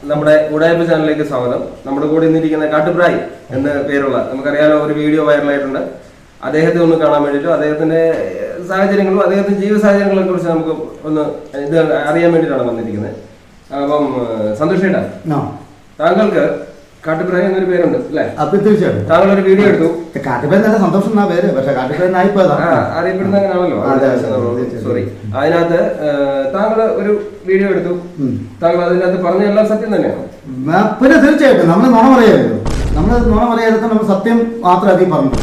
നമ്മുടെ ഉടായ്പ ചാനലിലേക്ക് സ്വാഗതം. നമ്മുടെ കൂടെ ഇന്നിരിക്കുന്ന കാട്ടുപ്രായ് എന്ന പേരുള്ള, നമുക്കറിയാലോ, ഒരു വീഡിയോ വൈറലായിട്ടുണ്ട്. അദ്ദേഹത്തെ ഒന്ന് കാണാൻ വേണ്ടിയിട്ടും അദ്ദേഹത്തിന്റെ സാഹചര്യങ്ങളും അദ്ദേഹത്തിന്റെ ജീവിത സാഹചര്യങ്ങളെ കുറിച്ച് നമുക്ക് ഒന്ന് ഇത് അറിയാൻ വേണ്ടിയിട്ടാണ് വന്നിരിക്കുന്നത്. അപ്പം സന്തോഷേട്ടാ, താങ്കൾക്ക് കാട്ടുപ്രായ് എന്നൊരു പേരുണ്ട് അല്ലേ? തീർച്ചയായിട്ടും. താങ്കൾ ഒരു വീഡിയോ എടുത്തു. കാട്ടുപ്രായ് നല്ല സന്തോഷം എന്നാ പേര്, പക്ഷെ കാട്ടുപ്രായ് അറിയപ്പെടുന്ന അങ്ങനെയാണല്ലോ. സോറി, അതിനകത്ത് താങ്കൾ ഒരു വീഡിയോ എടുത്തു. താങ്കൾ അതിനകത്ത് പറഞ്ഞ എല്ലാം സത്യം തന്നെയാണ്. പിന്നെ തീർച്ചയായിട്ടും നമ്മൾ നുണ പറയായിരുന്നു. നുണ പറയാതെ നമ്മൾ സത്യം മാത്രമേ അധികം പറഞ്ഞു.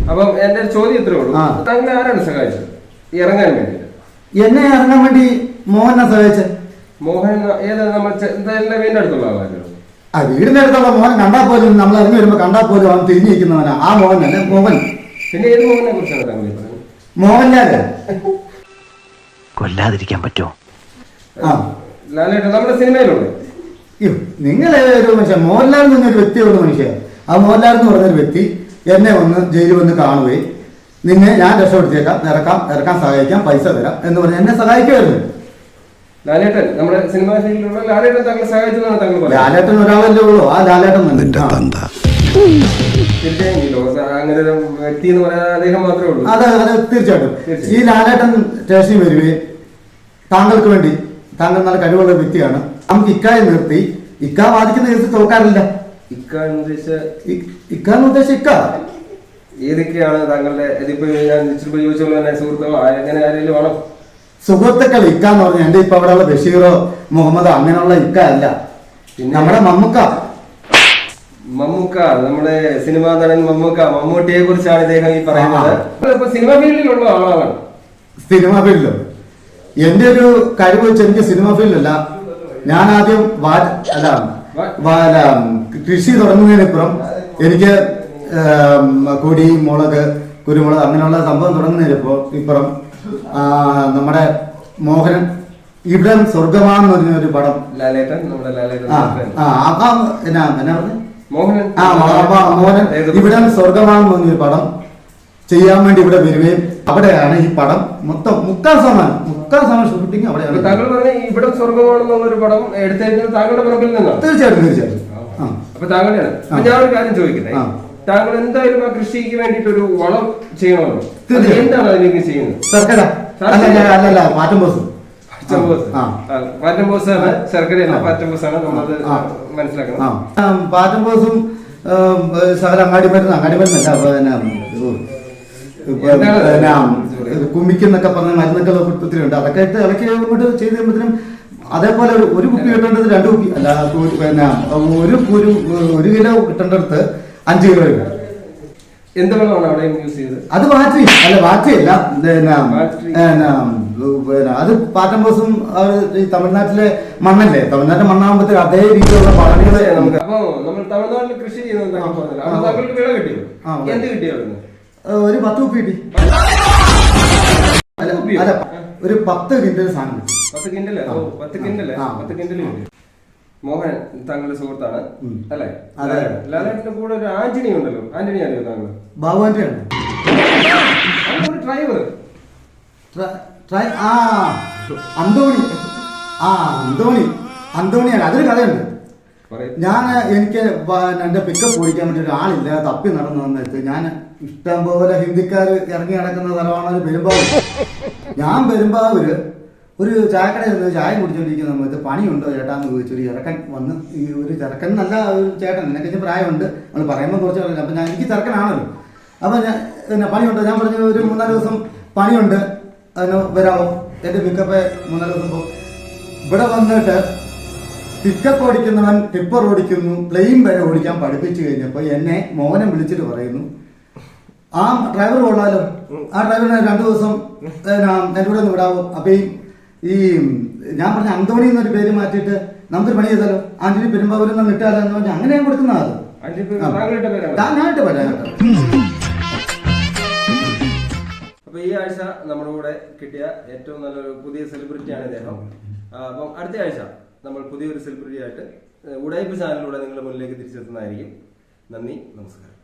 അപ്പം എന്റെ ചോദ്യം ഇത്രേ ഉള്ളൂ, താങ്കളെ ആരാണ് സഹായിച്ചത് ഇറങ്ങാൻ വേണ്ടിട്ട്? എന്നെ ഇറങ്ങാൻ വേണ്ടി മോഹനെ സഹായിച്ചത്. മോഹൻ ഏത്? നമ്മൾ വീടിന്റെ അടുത്തുള്ള ആളായിരുന്നു. വീടിന്റെ അടുത്തുള്ള മോഹൻ കണ്ടാൽ പോലും, നമ്മൾ ഇറങ്ങി വരുമ്പോ കണ്ടാൽ പോലും അവൻ തിരിഞ്ഞു നിൽക്കുന്നവനാ. ആ മോഹൻ അല്ലെ മോഹൻ. പിന്നെ ഏത് മോഹനെ കുറിച്ചാണ് താങ്കൾ പറഞ്ഞത്? മോഹൻലാല്. കൊല്ലാതിരിക്കാൻ പറ്റുമോ? ലാലേട്ടൻ നമ്മുടെ സിനിമയിലുണ്ട്. നിങ്ങളെ ഒരു മനുഷ്യൻ മോഹൻലാൽ എന്നൊരു വ്യക്തിയുള്ള മനുഷ്യൻ. ആ മോഹൻലാൽ എന്ന് പറഞ്ഞൊരു വ്യക്തി എന്നെ വന്ന് ജയിലിൽ വന്ന് കാണുകയും നിന്നെ ഞാൻ രക്ഷപ്പെടുത്തിയേക്കാം, ഇറക്കാൻ സഹായിക്കാം, പൈസ തരാം എന്ന് പറഞ്ഞ് എന്നെ സഹായിക്കുമായിരുന്നു. ലാലേട്ടൻ നമ്മുടെ സിനിമാ ഫീൽഡിലുള്ള ലാലേട്ടൻ താങ്കളെ സഹായിച്ചതാണ് താങ്കൾ പറഞ്ഞത്. ലാലേട്ടൻ ഒരാളല്ലേ ഉള്ളൂ, ആ ലാലേട്ടൻ അങ്ങനെ ഒരു വ്യക്തി എന്ന് പറയാൻ അദ്ദേഹം മാത്രമേ ഉള്ളൂ. അതെ, തീർച്ചയായിട്ടും. ഈ ലാലേട്ടൻ സ്റ്റേഷനിൽ വരികയും താങ്കൾക്ക് വേണ്ടി, താങ്കൾ നല്ല കഴിവുള്ള വ്യക്തിയാണ്, നമുക്ക് ഇക്കായെ നിർത്തി, ഇക്ക വാദിക്കുന്ന കേസ് തോക്കാറില്ല. ഇക്കാന്ന് ഉദ്ദേശിച്ച ഇക്ക ഏതൊക്കെയാണ് താങ്കളുടെ? ഇതിപ്പോ ഞാൻ ചോദിച്ചോളൂ തന്നെ, സുഹൃത്തുക്കളോ എങ്ങനെ ആരെങ്കിലും വേണം? സുഹൃത്തുക്കൾ ഇക്ക എന്ന് പറഞ്ഞാൽ എന്റെ ഇപ്പൊ അവിടെയുള്ള ബഷീറോ മുഹമ്മദോ അങ്ങനെയുള്ള ഇക്ക അല്ല, നമ്മുടെ മമ്മൂക്ക. നമ്മുടെ സിനിമാ നടൻ മമ്മൂട്ടിയെ കുറിച്ചാണ് ഇദ്ദേഹം ഈ പറയുന്നത്. സിനിമാ ഫീൽഡിലുള്ള ആളാണ്. സിനിമാ ഫീൽഡിലോ? എന്റെ ഒരു കഴിവ് വെച്ച് എനിക്ക് സിനിമാ ഫീൽഡിലല്ല. ഞാൻ ആദ്യം കൃഷി തുടങ്ങുന്നതിനിപ്പുറം എനിക്ക് കൊടി, മുളക്, കുരുമുളക് അങ്ങനെയുള്ള സംഭവം തുടങ്ങുന്നതിനിപ്പുറം നമ്മുടെ മോഹനൻ ഇവിടം സ്വർഗമാന്ന് പറഞ്ഞൊരു പടം. മോഹനൻ ഇവിടം സ്വർഗമാണെന്ന് പറഞ്ഞൊരു പടം ചെയ്യാൻ വേണ്ടി ഇവിടെ വരികയും അവിടെയാണ് ഈ പടം മൊത്തം മുക്കാൽ സമയം ഷൂട്ടിങ് അവിടെയാണ്. താങ്കൾ പറഞ്ഞ ഇവിടെ സ്വർഗമാണെന്നുള്ളൊരു പടം എടുത്തിരിക്കുന്നത് താങ്കളുടെ പുറകിൽ നിന്നാണ്? തീർച്ചയായിട്ടും. അപ്പൊ താങ്കളുടെയാണ്. ഞാൻ ഒരു കാര്യം ചോദിക്കട്ടെ, താങ്കൾ എന്തായാലും ആ കൃഷിക്ക് വേണ്ടിട്ട് ഒരു വളം ചെയ്യണമല്ലോ, എന്താണ് അതിലേക്ക് ചെയ്യുന്നത്? അല്ലല്ല, പാറ്റംബോസ് ആണ്, ശർക്കരയല്ല, പാറ്റംബോസാണ്. നമ്മളത് മനസ്സിലാക്കണം. പാറ്റംബോസും സകല അങ്ങാടി മരുന്നല്ല, കുമ്മിക്കെന്നൊക്കെ പറഞ്ഞ മരുന്നൊക്കെ ഒത്തിരി ഉണ്ട്. അതൊക്കെ ഇട്ട് ഇളക്കി ഇങ്ങോട്ട് ചെയ്ത് കഴിയുമ്പോഴത്തേനും അതേപോലെ ഒരു കുപ്പി കിട്ടേണ്ടത് 2 കുപ്പി അല്ല, ഒരു കിലോ കിട്ടേണ്ടടുത്ത് 5 കിലോ കിട്ടും. എന്ത് വെള്ളമാണ് അവിടെ യൂസ് ചെയ്തത്? അത് ബാറ്ററി അല്ല, അത് പാറ്റംബോസും ഈ തമിഴ്നാട്ടിലെ മണ്ണല്ലേ, തമിഴ്നാട്ടിലെ മണ്ണാകുമ്പോഴത്തേക്ക് അതേ രീതിയിലുള്ള വളങ്ങള് നമുക്ക്. അപ്പൊ നമ്മൾ തമിഴ്നാട്ടിൽ കൃഷി ചെയ്യുന്നത് വിള കിട്ടിയോ? എന്ത് കിട്ടിയോ? ഒരു 10 കുപ്പി കിട്ടി. അല്ല, ഒരു 10 കിൻഡൽ സാധനം. 10 കിൻഡല്? 10 കിൻഡല്. മോഹൻ താങ്കളുടെ സുഹൃത്താണ് അല്ലേ? ലാലേട്ടന്റെ കൂടെ ഒരു ആന്റണി ഉണ്ടല്ലോ, ആന്റണി അറിയോ താങ്കൾ? ബാബു ആന്റണിയാണ് ഡ്രൈവർ. അന്തോണിയാണ്. അതൊരു കഥയുണ്ട്. എനിക്ക് എന്റെ പിക്കപ്പ് ഓടിക്കാൻ വേണ്ടി ഒരാളില്ല, തപ്പി നടന്നു വന്നിട്ട് ഞാൻ ഇഷ്ടം പോലെ ഹിന്ദിക്കാർ ഇറങ്ങി നടക്കുന്ന സ്ഥലമാണ് പെരുമ്പാവൂർ. ഞാൻ പെരുമ്പാവൂര് ഒരു ചായക്കടയിൽ നിന്ന് ചായ കുടിച്ചോണ്ടിരിക്കുന്ന സമയത്ത് പണിയുണ്ടോ ചേട്ടാന്ന് ചോദിച്ചു. ഒരു ചെറുക്കൻ വന്ന്, ഈ ഒരു ചെറുക്കൻ നല്ല ഒരു ചേട്ടൻ, എന്നെക്കഴിഞ്ഞ പ്രായമുണ്ട്, നമ്മൾ പറയുമ്പോൾ കുറച്ച് പറയില്ല. അപ്പം എനിക്ക് ചെറുക്കനാണല്ലോ. അപ്പം ഞാൻ പണിയുണ്ടോ? ഞാൻ പറഞ്ഞു ഒരു 3-4 ദിവസം പണിയുണ്ട്, അതിന് വരാമോ? എൻ്റെ പിക്കപ്പ് 3-4 ദിവസം പോകും. ഇവിടെ വന്നിട്ട് പിക്കപ്പ് ഓടിക്കുന്നവൻ ടിപ്പർ ഓടിക്കുന്നു, പ്ലെയിൻ വരെ ഓടിക്കാൻ പഠിപ്പിച്ചു കഴിഞ്ഞപ്പോൾ എന്നെ മോഹനെ വിളിച്ചിട്ട് പറയുന്നു, ആ ഡ്രൈവർ കൊള്ളാലോ, ആ ഡ്രൈവറിനെ 2 ദിവസം എൻ്റെ കൂടെ ഒന്ന് വിടാവോ? അപ്പൊ ഈ ഞാൻ പറഞ്ഞ അന്തോണി എന്നൊരു പേര് മാറ്റിയിട്ട് നമുക്കൊരു പണി ചെയ്താലോ, ആന്റണി പെരുമ്പാവൂരിൽ നിന്ന് ഇട്ടാലോ എന്ന് പറഞ്ഞാൽ അങ്ങനെ ഞാൻ കൊടുക്കുന്നത്. ഞാനായിട്ട് പറയാം. അപ്പൊ ഈ ആഴ്ച നമ്മുടെ കൂടെ കിട്ടിയ ഏറ്റവും നല്ലൊരു പുതിയ സെലിബ്രിറ്റിയാണ് ഇദ്ദേഹം. അപ്പം അടുത്ത ആഴ്ച നമ്മൾ പുതിയൊരു സെലിബ്രിറ്റി ആയിട്ട് ഉടായ്പ ചാനലിലൂടെ നിങ്ങളുടെ മുന്നിലേക്ക് തിരിച്ചെത്തുന്നതായിരിക്കും. നന്ദി, നമസ്കാരം.